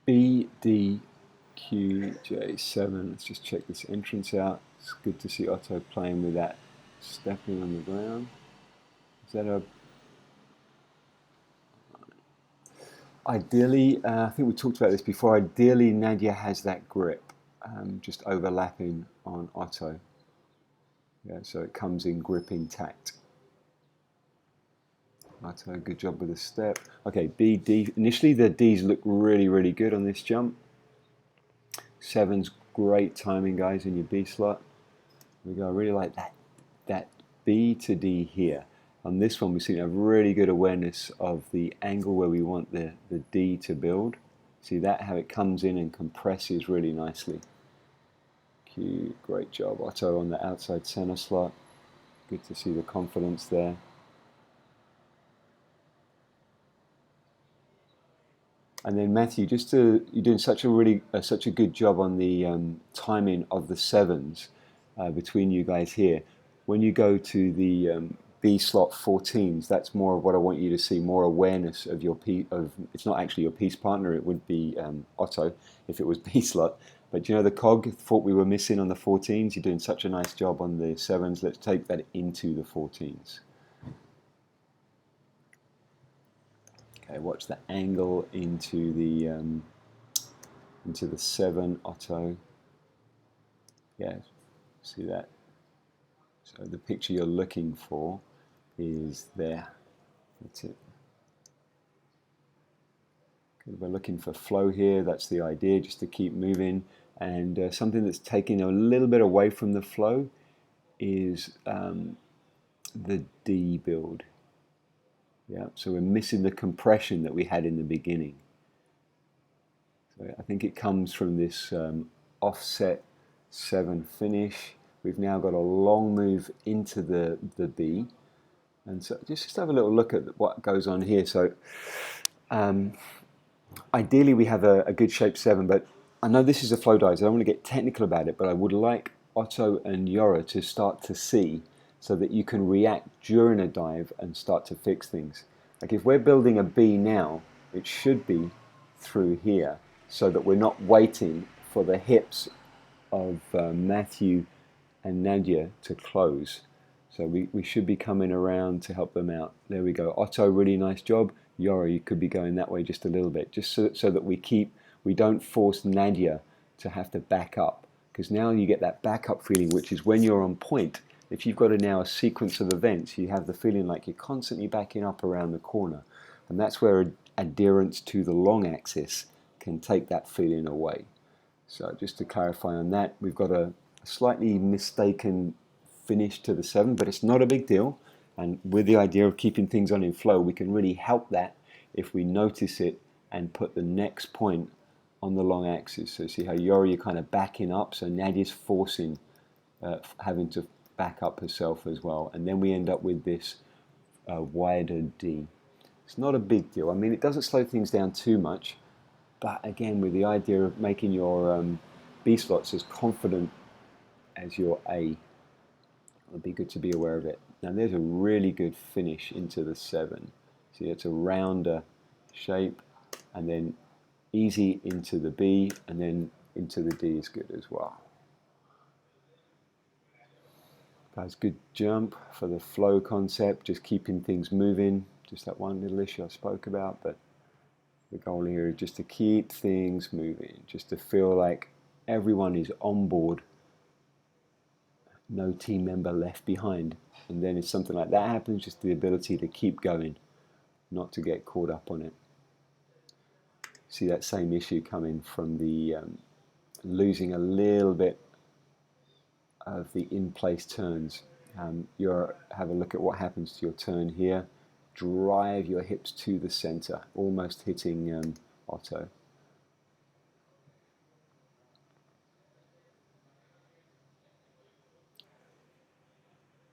Bdqj7. Let's just check this entrance out. It's good to see Otto playing with that stepping on the ground. Is that a... Ideally, I think we talked about this before, ideally Nadia has that grip, just overlapping on Otto. Yeah, so it comes in grip intact. Otto, good job with the step. Okay, B, D. Initially the Ds look really, really good on this jump. 7's great timing, guys, in your B slot. We go, I really like that B to D here. On this one, we seem to have really good awareness of the angle where we want the D to build. See that, how it comes in and compresses really nicely. Q, great job. Otto on the outside center slot. Good to see the confidence there. And then Matthew, you're doing such a good job on the timing of the 7s between you guys here. When you go to the B slot 14s, that's more of what I want you to see, more awareness of your it's not actually your piece partner, it would be Otto if it was B slot. But you know the cog thought we were missing on the 14s. You're doing such a nice job on the 7s. Let's take that into the 14s. Okay, watch the angle into the 7 Otto. Yeah, see that? So the picture you're looking for is there. That's it. Okay, we're looking for flow here. That's the idea, just to keep moving. And something that's taking a little bit away from the flow is the D build. Yeah, so we're missing the compression that we had in the beginning. So I think it comes from this offset 7 finish. We've now got a long move into the B. And so just have a little look at what goes on here. So ideally we have a good shape 7, but I know this is a flow dive, so I don't want to get technical about it, but I would like Otto and Yora to start to see so that you can react during a dive and start to fix things. Like if we're building a B now, it should be through here so that we're not waiting for the hips of Matthew and Nadia to close. So we should be coming around to help them out. There we go. Otto, really nice job. Yora, you could be going that way just a little bit, just so that we don't force Nadia to have to back up. Because now you get that backup feeling, which is when you're on point. If you've got now a sequence of events, you have the feeling like you're constantly backing up around the corner. And that's where adherence to the long axis can take that feeling away. So just to clarify on that, we've got a slightly mistaken finish to the 7, but it's not a big deal. And with the idea of keeping things on in flow, we can really help that if we notice it and put the next point on the long axis. So see how Yori kind of backing up, so Nadia's forcing, having to back up herself as well. And then we end up with this wider D. It's not a big deal. I mean, it doesn't slow things down too much, but again, with the idea of making your B slots as confident as your A, it would be good to be aware of it. Now there's a really good finish into the 7. See, it's a rounder shape, and then easy into the B, and then into the D is good as well. Guys, good jump for the flow concept, just keeping things moving. Just that one little issue I spoke about, but the goal here is just to keep things moving, just to feel like everyone is on board, no team member left behind. And then if something like that happens, just the ability to keep going, not to get caught up on it. See that same issue coming from the losing a little bit of the in-place turns. Have a look at what happens to your turn here. Drive your hips to the center, almost hitting Otto.